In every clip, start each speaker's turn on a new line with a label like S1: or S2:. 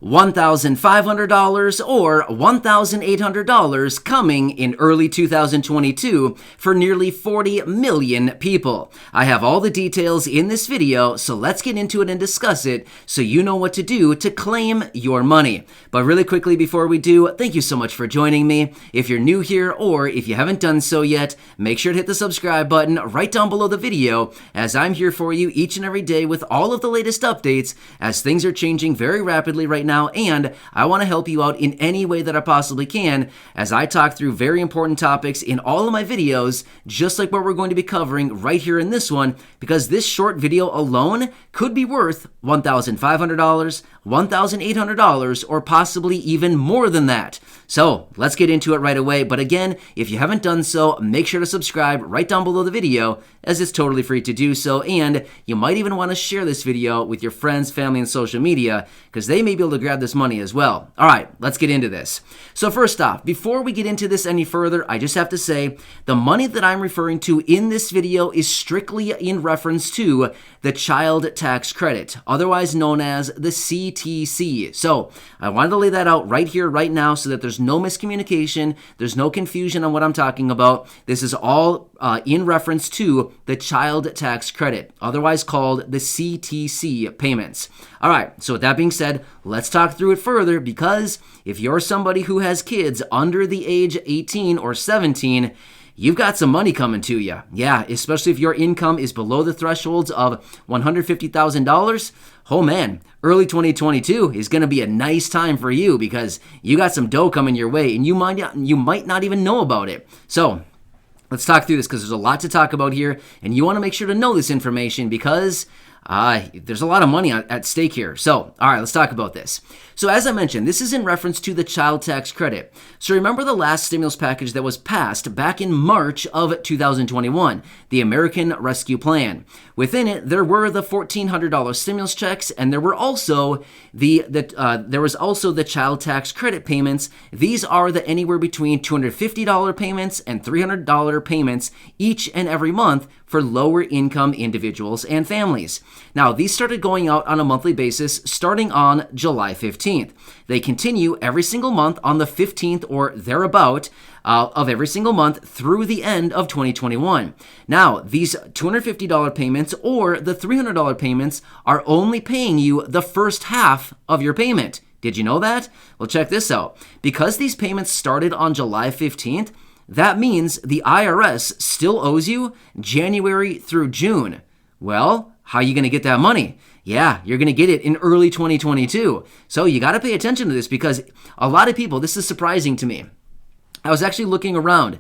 S1: $1,500 or $1,800 coming in early 2022 for nearly 40 million people. I have all the details in this video, so let's get into it and discuss it so you know what to do to claim your money. But really quickly before we do, thank you so much for joining me. If you're new here or if you haven't done so yet, make sure to hit the subscribe button right down below the video, as I'm here for you each and every day with all of the latest updates as things are changing very rapidly right now. And I want to help you out in any way that I possibly can as I talk through very important topics in all of my videos, just like what we're going to be covering right here in this one, because this short video alone could be worth $1,500, $1,800, or possibly even more than that. So let's get into it right away. But again, if you haven't done so, make sure to subscribe right down below the video, as it's totally free to do so. And you might even want to share this video with your friends, family, and social media, because they may be able to grab this money as well. All right, let's get into this. So first off, before we get into this any further, I just have to say the money that I'm referring to in this video is strictly in reference to the child tax credit, otherwise known as the CTC. So I wanted to lay that out right here, right now, so that there's no miscommunication, there's no confusion on what I'm talking about. This is all in reference to the child tax credit, otherwise called the CTC payments. All right, so with that being said, let's talk through it further, because if you're somebody who has kids under the age 18 or 17, you've got some money coming to you. Yeah, especially if your income is below the thresholds of $150,000. Oh man, early 2022 is going to be a nice time for you, because you got some dough coming your way and you might not even know about it. So let's talk through this, because there's a lot to talk about here, and you want to make sure to know this information, because there's a lot of money at stake here. So, all right, let's talk about this. So as I mentioned, this is in reference to the child tax credit. So remember the last stimulus package that was passed back in March of 2021, the American Rescue Plan. Within it, there were the $1,400 stimulus checks, and there were also the child tax credit payments. These are the anywhere between $250 payments and $300 payments each and every month for lower income individuals and families. Now, these started going out on a monthly basis starting on July 15th. They continue every single month on the 15th or thereabout of every single month through the end of 2021. Now, these $250 payments or the $300 payments are only paying you the first half of your payment. Did you know that? Well, check this out. Because these payments started on July 15th, that means the IRS still owes you January through June. Well, how are you going to get that money? Yeah, you're going to get it in early 2022. So you got to pay attention to this, because a lot of people, this is surprising to me. I was actually looking around,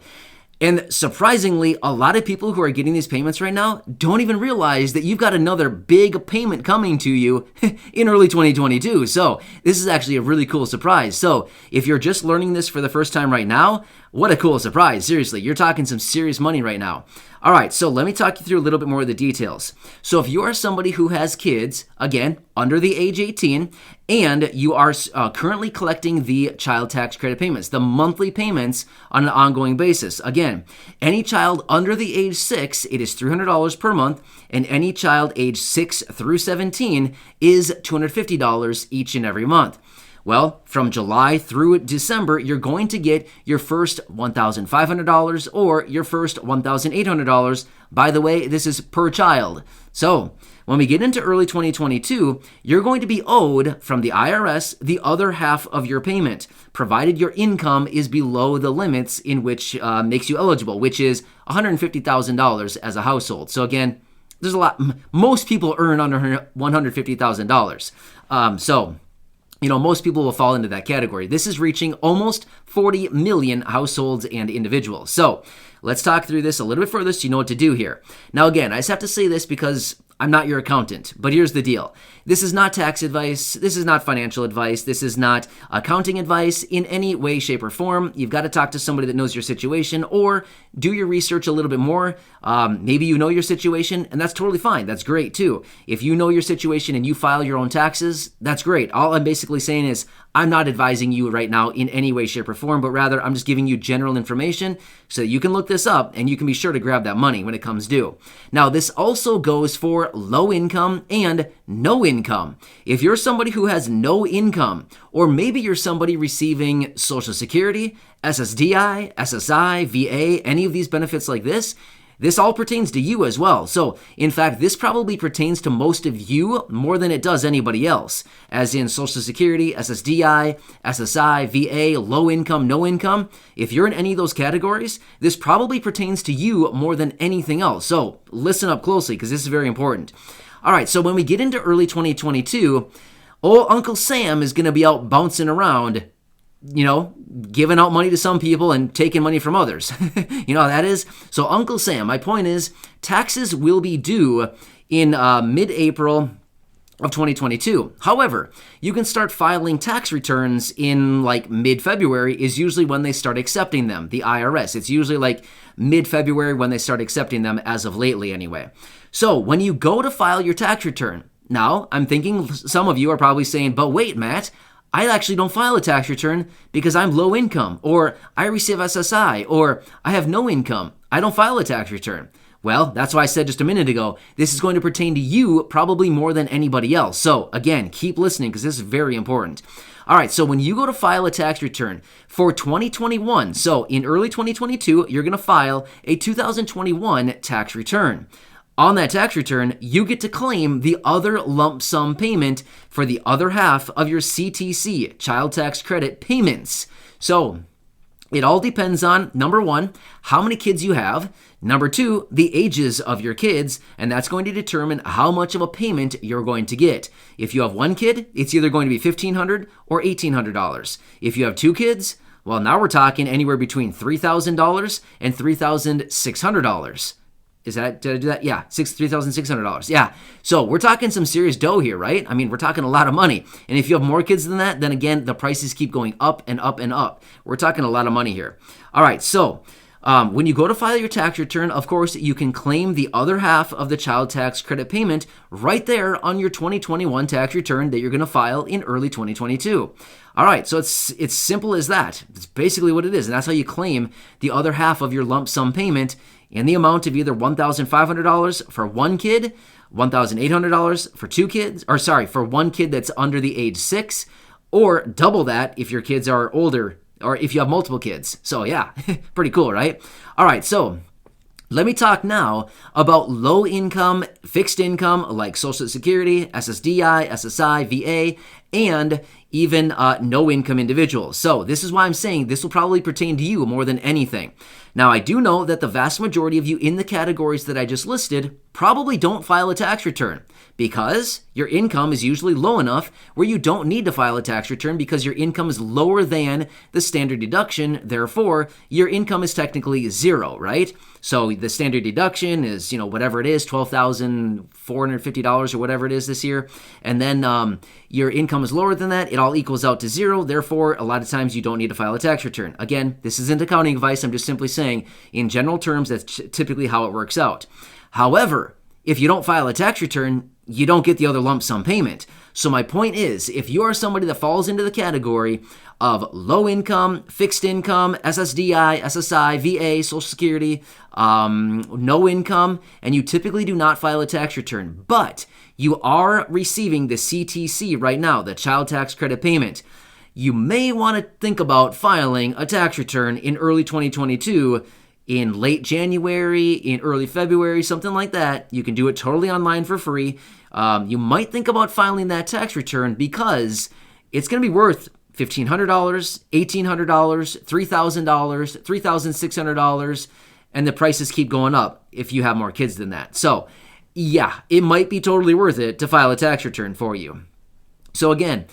S1: and surprisingly, a lot of people who are getting these payments right now don't even realize that you've got another big payment coming to you in early 2022. So this is actually a really cool surprise. So if you're just learning this for the first time right now, what a cool surprise. Seriously, you're talking some serious money right now. All right, so let me talk you through a little bit more of the details. So if you are somebody who has kids, again, under the age 18, and you are currently collecting the child tax credit payments, the monthly payments on an ongoing basis. Again, any child under the age 6, it is $300 per month, and any child age 6 through 17 is $250 each and every month. Well, from July through December, you're going to get your first $1,500 or your first $1,800. By the way, this is per child. So when we get into early 2022, you're going to be owed from the IRS the other half of your payment, provided your income is below the limits in which makes you eligible, which is $150,000 as a household. So again, there's a lot. Most people earn under $150,000. So most people will fall into that category. This is reaching almost 40 million households and individuals. So let's talk through this a little bit further so you know what to do here. Now, again, I just have to say this because I'm not your accountant, but here's the deal. This is not tax advice. This is not financial advice. This is not accounting advice in any way, shape, or form. You've got to talk to somebody that knows your situation or do your research a little bit more. Maybe you know your situation, and that's totally fine. That's great, too. If you know your situation and you file your own taxes, that's great. All I'm basically saying is I'm not advising you right now in any way, shape, or form, but rather I'm just giving you general information so that you can look this up and you can be sure to grab that money when it comes due. Now, this also goes for for low income and no income. If you're somebody who has no income, or maybe you're somebody receiving Social Security, SSDI, SSI, VA, any of these benefits like this all pertains to you as well. So, in fact, this probably pertains to most of you more than it does anybody else, as in Social Security, SSDI, SSI, VA, low income, no income. If you're in any of those categories, this probably pertains to you more than anything else. So, listen up closely because this is very important. All right, so when we get into early 2022, old Uncle Sam is going to be out bouncing around, giving out money to some people and taking money from others. You know how that is? So Uncle Sam, my point is, taxes will be due in mid-April of 2022. However, you can start filing tax returns in like mid-February is usually when they start accepting them, the IRS. It's usually like mid-February when they start accepting them as of lately anyway. So when you go to file your tax return, now I'm thinking some of you are probably saying, but wait, Matt, I actually don't file a tax return because I'm low income, or I receive SSI, or I have no income. I don't file a tax return. Well, that's why I said just a minute ago, this is going to pertain to you probably more than anybody else. So again, keep listening because this is very important. All right, so when you go to file a tax return for 2021, so in early 2022, you're going to file a 2021 tax return. On that tax return, you get to claim the other lump sum payment for the other half of your CTC, child tax credit payments. So it all depends on, number one, how many kids you have, number two, the ages of your kids, and that's going to determine how much of a payment you're going to get. If you have one kid, it's either going to be $1,500 or $1,800. If you have two kids, well, now we're talking anywhere between $3,000 and $3,600. Did I do that? Yeah, $3,600. Yeah. So we're talking some serious dough here, right? I mean, we're talking a lot of money. And if you have more kids than that, then again, the prices keep going up and up and up. We're talking a lot of money here. All right. So when you go to file your tax return, of course, you can claim the other half of the child tax credit payment right there on your 2021 tax return that you're going to file in early 2022. All right, so it's simple as that. It's basically what it is, and that's how you claim the other half of your lump sum payment in the amount of either $1,500 for one kid, $1,800 for two kids, for one kid that's under the age 6, or double that if your kids are older, or if you have multiple kids. So yeah, pretty cool, right? All right, so let me talk now about low income, fixed income like Social Security, SSDI, SSI, VA, and even no income individuals. So this is why I'm saying this will probably pertain to you more than anything. Now, I do know that the vast majority of you in the categories that I just listed probably don't file a tax return because your income is usually low enough where you don't need to file a tax return because your income is lower than the standard deduction. Therefore, your income is technically zero, right? So the standard deduction is, whatever it is, $12,450 or whatever it is this year. And then your income is lower than that. It all equals out to zero. Therefore, a lot of times you don't need to file a tax return. Again, this isn't accounting advice. I'm just simply saying in general terms, that's typically how it works out. However, if you don't file a tax return, you don't get the other lump sum payment. So my point is, if you are somebody that falls into the category of low income, fixed income, SSDI, SSI, VA, Social Security, no income, and you typically do not file a tax return, but you are receiving the CTC right now, the child tax credit payment, you may want to think about filing a tax return in early 2022, in late January, in early February, something like that. You can do it totally online for free. You might think about filing that tax return because it's going to be worth $1,500, $1,800, $3,000, $3,600, and the prices keep going up if you have more kids than that. So yeah, it might be totally worth it to file a tax return for you. So again,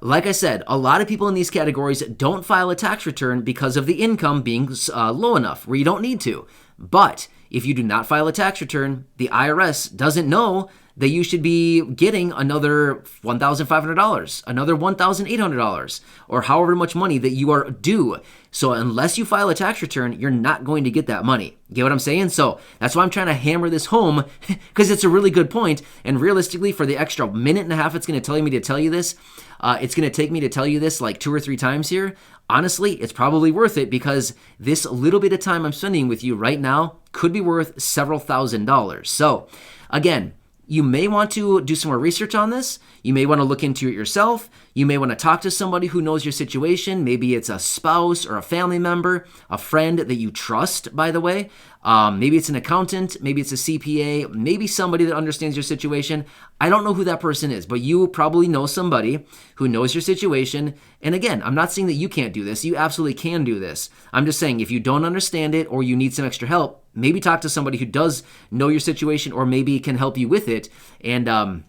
S1: like I said, a lot of people in these categories don't file a tax return because of the income being low enough where you don't need to. But if you do not file a tax return, the IRS doesn't know that you should be getting another $1,500, another $1,800, or however much money that you are due. So unless you file a tax return, you're not going to get that money. Get what I'm saying? So that's why I'm trying to hammer this home because it's a really good point. And realistically, for the extra minute and a half it's going to tell me to tell you this, it's going to take me to tell you this like 2 or 3 times here. Honestly, it's probably worth it because this little bit of time I'm spending with you right now could be worth several $1,000s. So again, you may want to do some more research on this. You may want to look into it yourself. You may want to talk to somebody who knows your situation. Maybe it's a spouse or a family member, a friend that you trust, by the way. Maybe it's an accountant. Maybe it's a CPA. Maybe somebody that understands your situation. I don't know who that person is, but you probably know somebody who knows your situation. And again, I'm not saying that you can't do this. You absolutely can do this. I'm just saying if you don't understand it or you need some extra help, maybe talk to somebody who does know your situation or maybe can help you with it and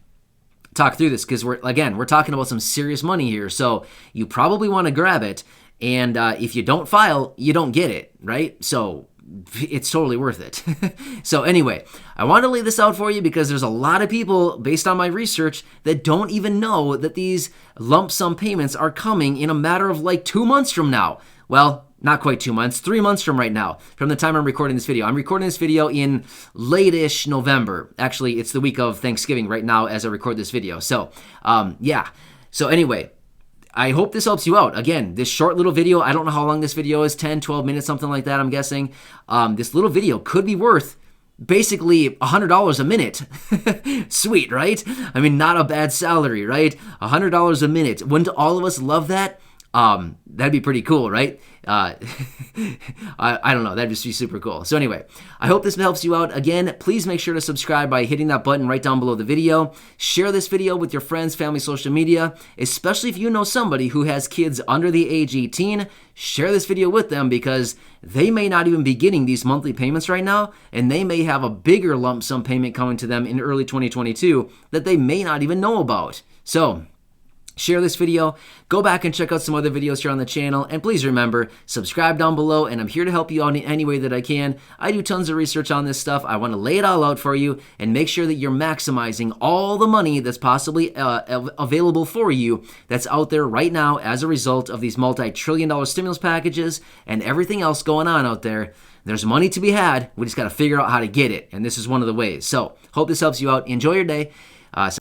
S1: talk through this, because we're talking about some serious money here. So you probably want to grab it. And if you don't file, you don't get it, right? So it's totally worth it. So anyway, I want to lay this out for you because there's a lot of people, based on my research, that don't even know that these lump sum payments are coming in a matter of like 2 months from now. Well, not quite 2 months, 3 months from right now, from the time I'm recording this video. I'm recording this video in late-ish November. Actually, it's the week of Thanksgiving right now as I record this video. So, yeah. So anyway, I hope this helps you out. Again, this short little video, I don't know how long this video is, 10, 12 minutes, something like that, I'm guessing. This little video could be worth basically $100 a minute. Sweet, right? I mean, not a bad salary, right? $100 a minute. Wouldn't all of us love that? That'd be pretty cool, right? I don't know. That'd just be super cool. So anyway, I hope this helps you out. Again, please make sure to subscribe by hitting that button right down below the video. Share this video with your friends, family, social media, especially if you know somebody who has kids under the age 18. Share this video with them because they may not even be getting these monthly payments right now, and they may have a bigger lump sum payment coming to them in early 2022 that they may not even know about. So share this video, go back and check out some other videos here on the channel, and please remember, subscribe down below, and I'm here to help you out in any way that I can. I do tons of research on this stuff. I want to lay it all out for you and make sure that you're maximizing all the money that's possibly available for you that's out there right now as a result of these multi-trillion-dollar stimulus packages and everything else going on out there. There's money to be had. We just got to figure out how to get it, and this is one of the ways. So, hope this helps you out. Enjoy your day.